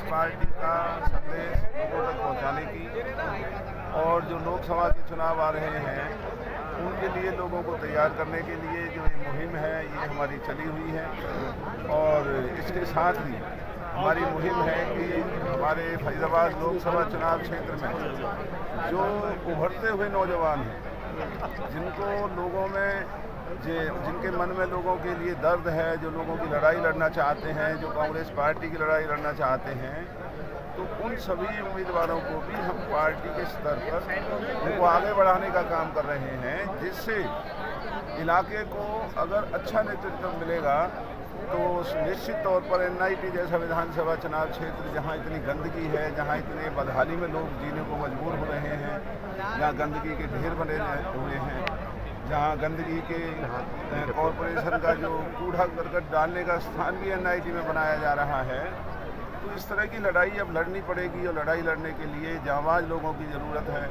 Party का संदेश लोगों तक पहुंचाने की और जो लोकसभा के चुनाव आ रहे हैं उनके लिए लोगों को तैयार करने के लिए जो ये मुहिम है ये हमारी चली हुई है। और इसके साथ ही हमारी मुहिम है कि हमारे फैज़ाबाद लोकसभा चुनाव क्षेत्र में जो उभरते हुए नौजवान हैं, जिनको लोगों में जिनके मन में लोगों के लिए दर्द है, जो लोगों की लड़ाई लड़ना चाहते हैं, जो कांग्रेस पार्टी की लड़ाई लड़ना चाहते हैं, तो उन सभी उम्मीदवारों को भी हम पार्टी के स्तर पर उनको आगे बढ़ाने का काम कर रहे हैं, जिससे इलाके को अगर अच्छा नेतृत्व मिलेगा तो निश्चित तौर पर NIT जैसा विधानसभा चुनाव क्षेत्र जहां इतनी गंदगी है, जहां इतने बदहाली में लोग जीने को मजबूर हो रहे हैं, जहां गंदगी के ढेर बने हुए हैं, जहां गंदगी के कॉरपोरेशन का जो कूड़ा करकट डालने का स्थान भी NIT में बनाया जा रहा है। तो इस तरह की लड़ाई अब लड़नी पड़ेगी और लड़ाई लड़ने के लिए जांबाज लोगों की ज़रूरत है।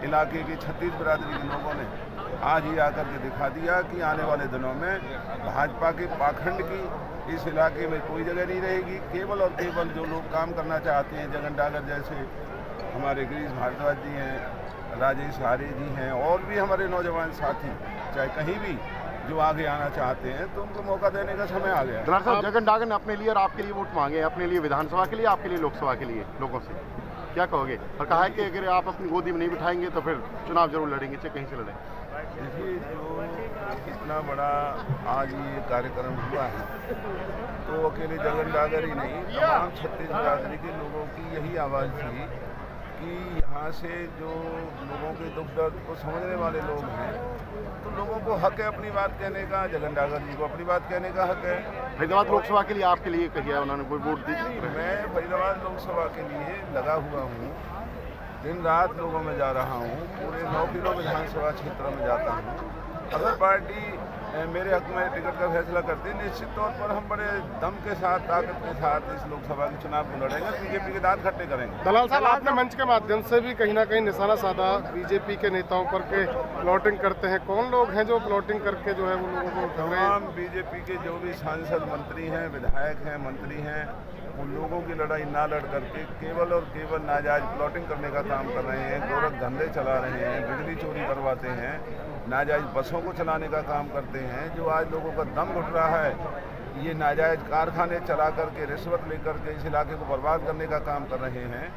इलाके की 36 बिरादरी के लोगों ने आज ही आकर के दिखा दिया कि आने वाले दिनों में भाजपा के पाखंड की इस इलाके में कोई जगह नहीं रहेगी। केवल और केवल जो लोग काम करना चाहते हैं, जगन डागर जैसे हमारे गिरीश भारद्वाज जी हैं, राजेश आर्य जी हैं और भी हमारे नौजवान साथी चाहे कहीं भी जो आगे आना चाहते हैं, तो उनको मौका देने का समय आ गया। दरअसल साहब जगन डागर ने अपने लिए और आपके लिए वोट मांगे, अपने लिए विधानसभा के लिए, आपके लिए लोकसभा के लिए लोगों से क्या कहोगे? और कहा है कि अगर आप अपनी गोदी में नहीं बिठाएंगे तो फिर चुनाव जरूर लड़ेंगे, चाहे कहीं से लड़ें। देखिए, जो इतना बड़ा आज ये कार्यक्रम हुआ है तो अकेले जगन डागर ही नहीं, तमाम 36 बिरादरी के लोगों की यही आवाज़ थी कि यहाँ से जो लोगों के दुख दर्द को समझने वाले लोग हैं, तो लोगों को हक है अपनी बात कहने का। जगन डागर जी को अपनी बात कहने का हक है। फैज़ाबाद लोकसभा के लिए आपके लिए कहिए, उन्होंने कोई वोट दी? मैं फैज़ाबाद लोकसभा के लिए लगा हुआ हूँ, दिन रात लोगों में जा रहा हूँ, पूरे 9 किलो विधानसभा क्षेत्र में जाता हूँ। अगर पार्टी मेरे हक में टिकट का फैसला करती है, निश्चित तौर पर हम बड़े दम के साथ, ताकत के साथ इस लोकसभा के चुनाव को लड़ेंगे, बीजेपी के दांत खट्टे करेंगे। दलाल साहब, आपने मंच के माध्यम से भी कहीं ना कहीं निशाना साधा बीजेपी के नेताओं पर के प्लॉटिंग करते हैं। कौन लोग हैं जो प्लॉटिंग करके जो है वो लोगों को? तमाम बीजेपी के जो भी सांसद, मंत्री हैं, विधायक हैं, मंत्री हैं, उन लोगों की लड़ाई ना लड़ करके केवल और केवल नाजायज प्लॉटिंग करने का काम कर रहे हैं, गोरख धंधे चला रहे हैं, बिजली चोरी करवाते हैं, नाजायज बसों को चलाने का काम करते हैं। जो आज लोगों का दम घुट रहा है, ये नाजायज कारखाने चला करके, रिश्वत लेकर के इस इलाके को बर्बाद करने का काम कर रहे हैं।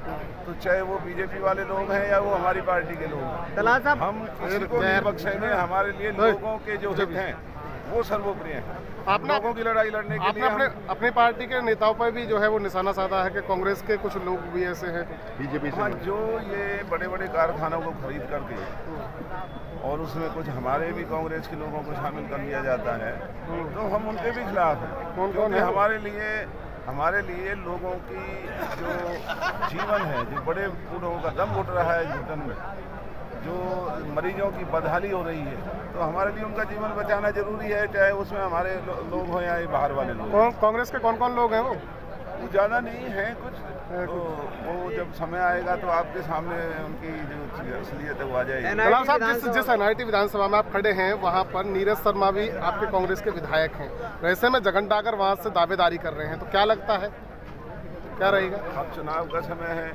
तो चाहे वो बीजेपी वाले लोग हैं या वो हमारी पार्टी के लोग हैं, हम किसी को नहीं बख्शेंगे। हमारे लिए लोगों के जो हित हैं वो सर्वोपरि हैं। लोगों की लड़ाई लड़ने के लिए अपनी पार्टी के नेताओं पर भी जो है वो निशाना साधा है कि कांग्रेस के कुछ लोग भी ऐसे हैं बीजेपी से। हाँ, जो ये बड़े बड़े कारखानों को खरीद करके और उसमें कुछ हमारे भी कांग्रेस के लोगों को शामिल कर लिया जाता है, तो हम उनके भी खिलाफ हैं। क्योंकि हमारे लिए लोगों की जो जीवन है, जो बड़े बूढ़ों का दम घुट रहा है घुटन में, जो मरीजों की बदहाली हो रही है, तो हमारे लिए उनका जीवन बचाना जरूरी है, चाहे उसमें हमारे लोग हों या बाहर वाले लोग। कांग्रेस के कौन कौन लोग हैं? वो ज़्यादा नहीं है कुछ, तो वो जब समय आएगा तो आपके सामने उनकी जो असलियत है वो आ जाएगी। दलाल साहब, जिस NIT विधानसभा में आप खड़े हैं वहाँ पर नीरज शर्मा भी आपके कांग्रेस के विधायक हैं, वैसे में जगन डागर वहाँ से दावेदारी कर रहे हैं, तो क्या लगता है क्या रहेगा? अब चुनाव का समय है,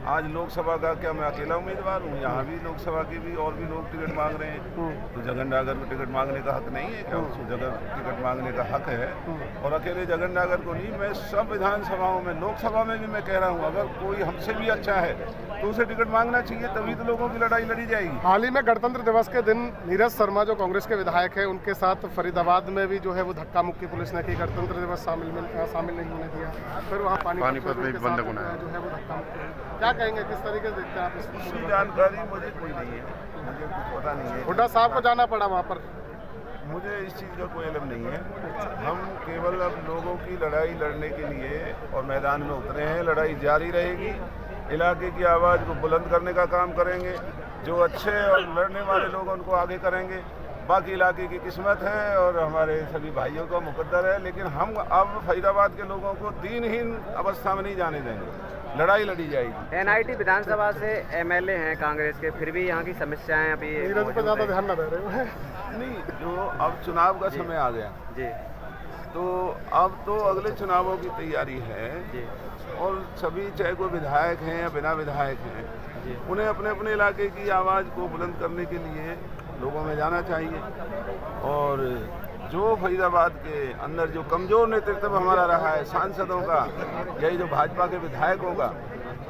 आज लोकसभा का क्या मैं अकेला उम्मीदवार हूँ? यहाँ भी लोकसभा के भी और भी लोग टिकट मांग रहे हैं, तो जगन डागर को टिकट मांगने का हक नहीं है क्या? उसको जगह टिकट मांगने का हक है। और अकेले जगन डागर को नहीं, मैं सब विधानसभाओं में, लोकसभा में भी मैं कह रहा हूँ, अगर कोई हमसे भी अच्छा है तो उसे टिकट मांगना चाहिए, तभी तो लोगों की लड़ाई लड़ी जाएगी। हाल ही में गणतंत्र दिवस के दिन नीरज शर्मा जो कांग्रेस के विधायक है, उनके साथ फरीदाबाद में भी जो है वो धक्का मुक्की पुलिस ने की, गणतंत्र दिवस शामिल नहीं होने दिया, फिर वहाँ पानीपत में बंधक जो है वो धक्का मुक्की। क्या कहेंगे, किस तरीके से देखते हैं आप इसकी जानकारी? मुझे कोई नहीं है, मुझे कुछ पता नहीं है। हुड्डा साहब को जाना पड़ा वहाँ पर, मुझे इस चीज़ का कोई इल्म नहीं है। हम केवल अब लोगों की लड़ाई लड़ने के लिए और मैदान में उतरे हैं, लड़ाई जारी रहेगी, इलाके की आवाज़ को बुलंद करने का काम करेंगे, जो अच्छे और लड़ने वाले लोग उनको आगे करेंगे, बाकी इलाके की किस्मत है और हमारे सभी भाइयों का मुकद्दर है। लेकिन हम अब फरीदाबाद के लोगों को दीनहीन अवस्था में नहीं जाने देंगे, लड़ाई लड़ी जाएगी। NIT विधानसभा से MLA हैं कांग्रेस के, फिर भी यहाँ की समस्याएं अभी पर ज़्यादा ध्यान न दे रहे हैं। नहीं, जो अब चुनाव का समय आ गया जी, तो अब तो अगले चुनावों की तैयारी है जी, और सभी चाहे कोई विधायक हैं या बिना विधायक हैं, उन्हें अपने अपने इलाके की आवाज़ को बुलंद करने के लिए लोगों में जाना चाहिए। और जो फरीदाबाद के अंदर जो कमज़ोर नेतृत्व हमारा रहा है सांसदों का, यही जो भाजपा के विधायकों का,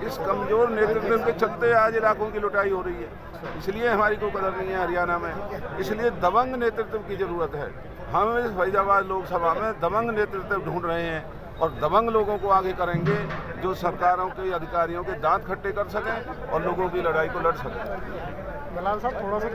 इस कमज़ोर नेतृत्व के चलते आज इलाकों की लुटाई हो रही है। इसलिए हमारी कोई कदर नहीं है हरियाणा में, इसलिए दबंग नेतृत्व की ज़रूरत है। हम इस फरीदाबाद लोकसभा में दबंग नेतृत्व ढूंढ रहे हैं और दबंग लोगों को आगे करेंगे जो सरकारों के अधिकारियों के दांत खट्टे कर सकें और लोगों की लड़ाई को लड़ सकें। दलाल साहब थोड़ा सा